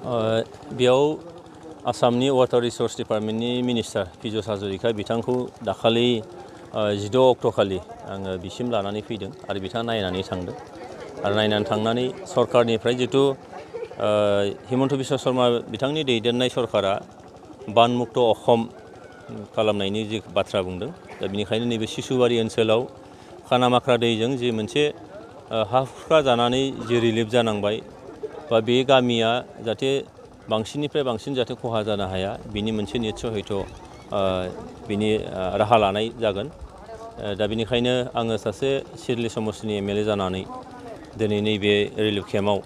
बेयाव आसामनि water resource डिपार्टमेन्टनि मिनिस्टार पिजुस हाजरिका बिथांखौ दाखालि 16 अक्ट'खालि आङो बिसिम लानानै फैदों आरो बिथाङा नायनानै थांदों आरो नायनानै थांनानै सरकारनिफ्राय जितु हिमन्त बिश्व शर्मा बिथांनि दैदेननाय सरकारा बानमुक्त अखम खालामनायनि जि बाथ्रा बुंदों दा बेनिखायनो नैबे सिसुबारि ओनसोलाव खानामाख्रा दैजों जि मोनसे हा खुरखा जानानै जि रिलिफ जानांबाय बा बे गामिया जाहाथे बांसिननिफ्राय बांसिन जाहाथे खहा जानो हाया बिनि मोनसे निस्सय हयथ' बिनि राहा लानाय जागोन दा बेनिखायनो आङो सासे सिडली समस्टिनि एमएलए जानानै दिनै नैबे रिलिफ केम्पआव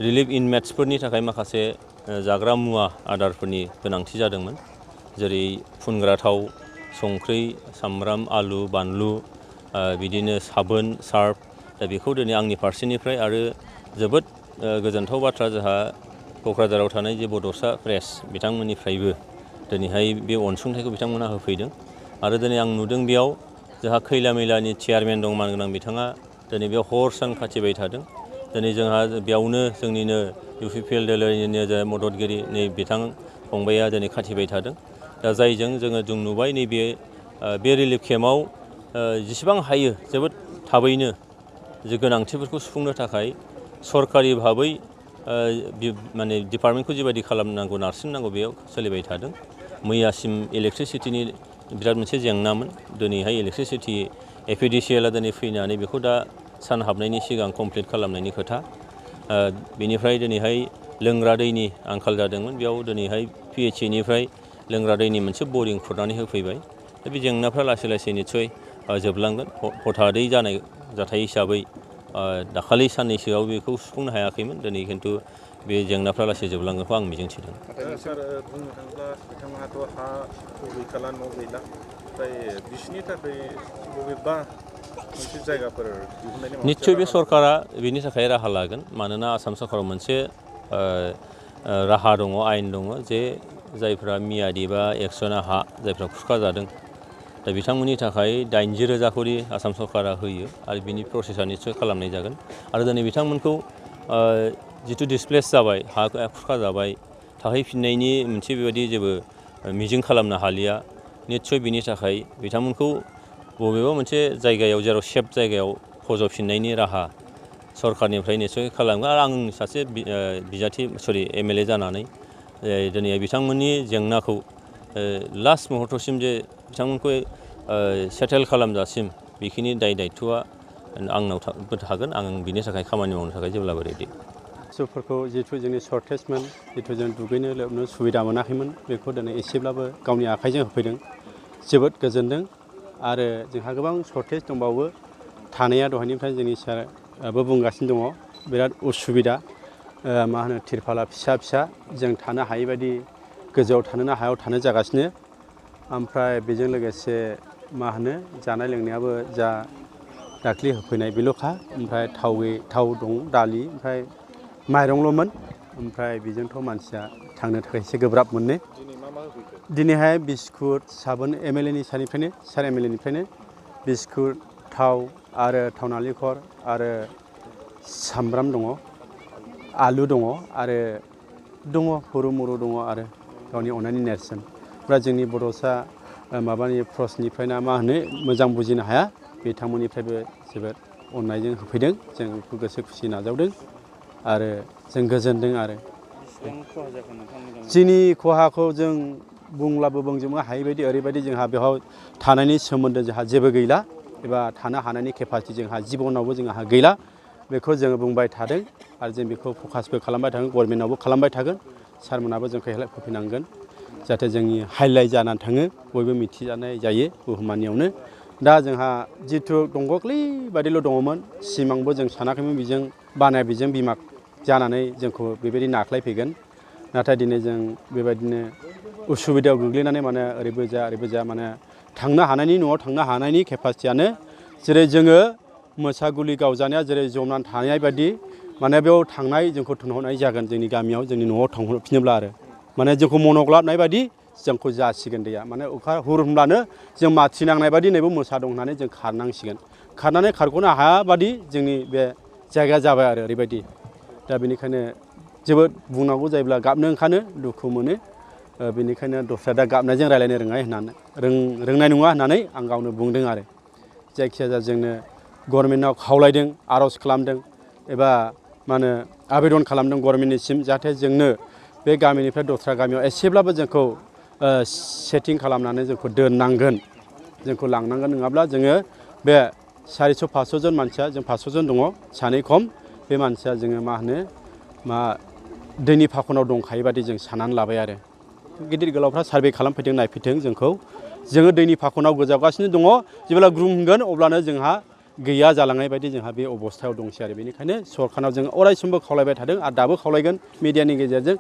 रिलिफ इनमेट्सफोरनि थाखाय माखासे जाग्रा मुवा आदारफोरनि गोनांथि जादोंमोन जेरै फुनग्रा थाव संख्रि सामब्राम आलु बानलु बिदिनो साबोन सार्फ दा बेखौ दिनै आंनि फारसेनिफ्राय आरो जोबोद गोजोनथाव बाथ्रा जोंहा क'क्राझाराव थानाय जे बड'सा प्रेस बिथांमोननिफ्रायबो दिनैहाय बे अनसुंथाइखौ बिथांमोना होफैदों आरो दिनै आं नुदों बेयाव जोंहा खैला मैलानि चेयारमेन दं मानगोनां बिथाङा दिनै बेयाव हर सान खाथिबाय थादों दिनै जोंहा बेयावनो जोंनिनो इउपिपिएल दोलोनिनो जे मददगिरि नै बिथां फंबाया दिनै खाथिबाय थादों दा जायजों जों नुबाय नैबे बे रिलिफ केम्पआव जेसेबां हायो जोबोद थाबैनो जे गोनांथिफोरखौ सुफुंनो थाखाय सरकारि भाबै माने डिपार्टमेन्टखौ जिबायदि खालामनांगौ नारसिननांगौ बेयाव सोलिबाय थादों मैयासिम इलेक्ट्रिसिटिनि बिराद मोनसे जेंनामोन दिनैहाय इलेक्ट्रिसिटि एपिडिसिएलआ दिनै फैनानै बेखौ दा सान हाबनायनि सिगां कमप्लिट खालामनायनि खोथा बेनिफ्राय दिनैहाय लोंग्रा दैनि आंखाल जादोंमोन बेयाव दिनैहाय पिएचइनिफ्राय लोंग्रा दैनि मोनसे बरिं खुरनानै होफैबाय दा बे जेंनाफ्रा लासै लासै निस्सय जोबलांगोन हथादै जानाय जाथाय हिसाबै दाखालि साननैसोआव बेखौ सुफुंनो हायाखैमोन दिनै खिन्थु बे जेंनाफ्रा लासै जोबलांगोनखौ आं मिजिंथिदों। सार बुंनो थाङोब्ला बिथांमोनाथ' हा गैखाला न' गैला ओमफ्राय बिसोरनि थाखाय बबेबा मोनसे जायगाफोर दिहुननायनि निस्सय बे सरकारा बेनि थाखाय राहा लागोन मानोना आसाम सरकाराव मोनसे राहा दङ आयेन दङ जे जायफ्रा मियादि बा एक्सना हा जायफ्रा खुरखा जादों दा बिथांमोननि थाखाय 80,000 खरि आसाम सरकारा होयो आरो बिनि प्रसेसा निस्सय खालामनाय जागोन आरो दिनै बिथांमोनखौ जिथु डिसप्लेस जाबाय हा खुरखा जाबाय थाहैफिननायनि मोनसे बेबायदि जेबो मिजिं खालामनो हालिया निस्सय बिनि थाखाय बिथांमोनखौ बबेबा मोनसे जायगायाव जेराव सेफ जायगायाव फज'फिननायनि राहा सरकारनिफ्राय निस्सय खालामगोन आरो आं सासे एमएलए जानानै दिनै बिथांमोननि जेंनाखौ लास्ट मुहूर्तसिम जे बिथांमोनखौ सेटेल खालामजासिम बेखिनि दायथ'आ आंनाव थागोन आं बिनि थाखाय खामानि मावनो थाखाय जेब्लाबो रेडि। मानसिफोरखौ जिथु जोंनि सर्टेजमोन जिथु जों दुगैनो लोबनो सुबिदा मोनाखैमोन बेखौ दिनै एसेब्लाबो गावनि आखाइजों होफैदों जोबोद गोजोनदों आरो जोंहा गोबां सर्टेज दंबावो थानाया दहायनिफ्राय जोंनि साराबो बुंगासिनो दङ बिराद उसुबिदा मा होनो तिरपाला फिसा फिसा जों थानो हायै बायदि गोजौआव थानोना हायाव थानो जागासिनो ओमफ्राय बेजों लोगोसे मा होनो जानाय लोंनायाबो जा दाख्लि होफैनाय बेल'खा ओमफ्राय थाव दं दालि ओमफ्राय माइरंल'मोन ओमफ्राय बेजोंथ' मानसिया थांनो थाखाय एसे गोब्राब मोनो दिनैहाय बिस्कुट साबोन सार एमएलएनिफ्रायनो बिस्कुट थाव आरो थाव नालेंखर आरो सामब्राम दङ आलु दङ आरो दङ हुरु मुरु दङ आरो गावनि अननायनि नेरसोन ओमफ्राय जोंनि बड'सा माबानि प्रसनिफ्रायना मा होनो मोजां बुजिनो हाया बिथांमोननिफ्रायबो जोबोद अननायजों होफैदों जों बेखौ गोसो खुसि नाजावदों आरो जों गोजोनदों आरो जोंनि खहाखौ जों बुंब्लाबो बुंजोबनो हायै बायदि ओरैबायदि जोंहा बेयाव थानायनि सोमोन्दो जोंहा जेबो गैला एबा थानो हानायनि केपासिटि जोंहा जिबनावबो जोंहा गैला बेखौ जोङो बुंबाय थादों आरो जों बेखौ फकासबो खालामबाय थागोन गभर्नमेन्टआवबो खालामबाय थागोन सारमोनाबो जोंखौ हेल्प होफैनांगोन जाहाथे जोंनि हाइलाइट जानानै थाङो बयबो मिथिजानाय जायो बुहुमानियावनो दा जोंहा जिथु दंग'ख्लै बादिल' दङमोन सिमांबो जों सानाखैमोन बेजों बानाय बेजों बिमा जानानै जोंखौ बेबायदि नाख्लायफैगोन नाथाय दिनै जों बेबायदिनो उसुबिदायाव गोग्लैनानै माने ओरैबो जा माने थांनो हानायनि न'आव थांनो हानायनि केपासिटियानो जेरै जोङो मोसा गुलि गावजानाया जेरै जमनानै थानाय बायदि माने बेयाव थांनाय जोंखौ थुनहरनाय जागोन जोंनि गामियाव जोंनि न'आव थांफिनोब्ला आरो माने जोंखौ मनग्लाबनाय बायदि जोंखौ जासिगोन दैया माने अखा हुरब्लानो जों माथि नांनाय बायदि नैबो मोसा दं होननानै जों खारनांसिगोन खारनानै खारग'नो हाया बादि जोंनि बे जायगाया जाबाय आरो ओरैबायदि दा बेनिखायनो जोबोद बुंनांगौ जायोब्ला गाबनो ओंखारो दुखु मोनो बेनिखायनो दस्रा दा गाबनायजों रायलायनो रोंनाय नङा होननानै आं गावनो बुंदों आरो जायखिजाया जोंनो गभर्नमेन्टआव खावलायदों आर'ज खालामदों एबा मा होनो आबेदन खालामदों गभर्नमेन्टनिसिम जाहाथे जोंनो बे गामिनिफ्राय दस्रा गामियाव एसेब्लाबो जोंखौ सेटिं खालामनानै जोंखौ दोननांगोन जोंखौ लांनांगोन नङाब्ला जोङो बे 400-500 जन मानसिया जों 500 जन दङ सानै खम बे मानसिया जोङो दैनि फाखनाव दंखायो बादि जों साननानै लाबाय आरो गिदिर गोलावफ्रा सार्भे खालामफैदों नायफैदों जोङो दैनि फाखनाव गोजावगासिनो दङ जेब्ला ग्रुमगोन अब्लानो जोंहा गैया जालांनाय बायदि जोंहा बे अबस्थायाव दंसै आरो बेनिखायनो सरखारनाव जों अराय समबो खावलायबाय थादों आरो दाबो खावलायगोन मिडियानि गेजेरजों